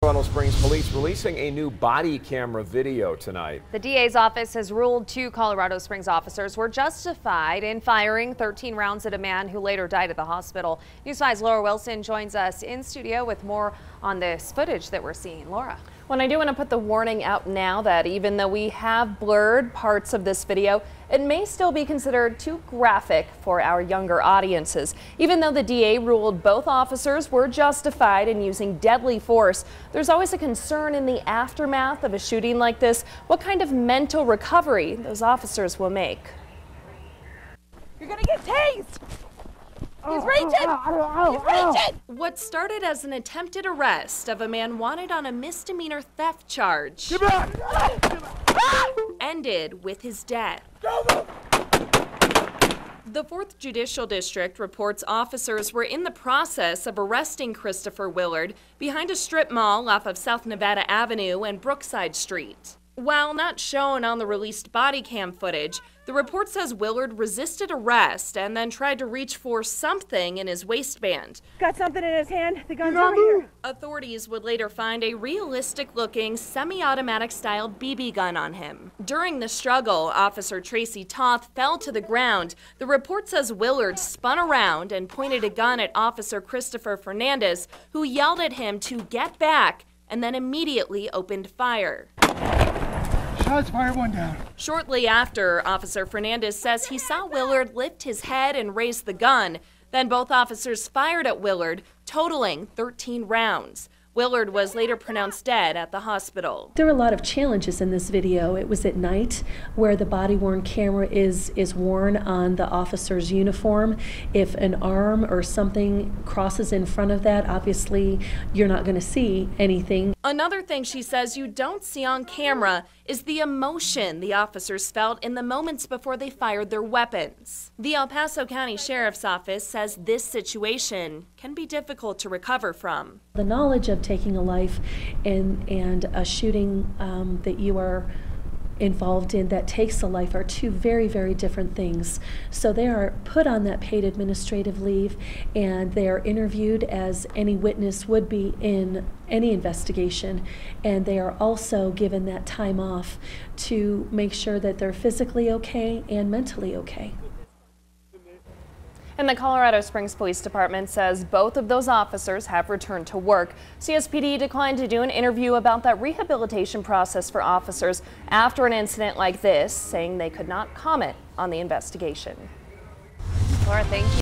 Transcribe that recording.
Colorado Springs Police releasing a new body camera video tonight. The DA's office has ruled 2 Colorado Springs officers were justified in firing 13 rounds at a man who later died at the hospital. News 5's Laura Wilson joins us in studio with more on this footage that we're seeing. Laura. Well, I do want to put the warning out now that even though we have blurred parts of this video, it may still be considered too graphic for our younger audiences. Even though the DA ruled both officers were justified in using deadly force, there's always a concern in the aftermath of a shooting like this, what kind of mental recovery those officers will make. You're gonna get tased! He's reaching! He's reaching! What started as an attempted arrest of a man wanted on a misdemeanor theft charge ended with his death. The 4th Judicial District reports officers were in the process of arresting Christopher Willard behind a strip mall off of South Nevada Avenue and Brookside Street. While not shown on the released body cam footage, the report says Willard resisted arrest and then tried to reach for something in his waistband. Got something in his hand. The gun's over here. Authorities would later find a realistic-looking, semi-automatic styled BB gun on him. During the struggle, Officer Tracy Toth fell to the ground. The report says Willard spun around and pointed a gun at Officer Christopher Fernandez, who yelled at him to get back and then immediately opened fire. Shots fired, one down. Shortly after, Officer Fernandez says he saw Willard lift his head and raise the gun. Then both officers fired at Willard, totaling 13 rounds. Willard was later pronounced dead at the hospital. There were a lot of challenges in this video. It was at night where the body-worn camera is worn on the officer's uniform. If an arm or something crosses in front of that, obviously you're not going to see anything. Another thing she says you don't see on camera is the emotion the officers felt in the moments before they fired their weapons. The El Paso County Sheriff's Office says this situation can be difficult to recover from. The knowledge of taking a life and a shooting that you are involved in that takes a life are two very, very different things. So they are put on that paid administrative leave and they are interviewed as any witness would be in any investigation, and they are also given that time off to make sure that they're physically okay and mentally okay. And the Colorado Springs Police Department says both of those officers have returned to work. CSPD declined to do an interview about that rehabilitation process for officers after an incident like this, saying they could not comment on the investigation. Laura, thank you.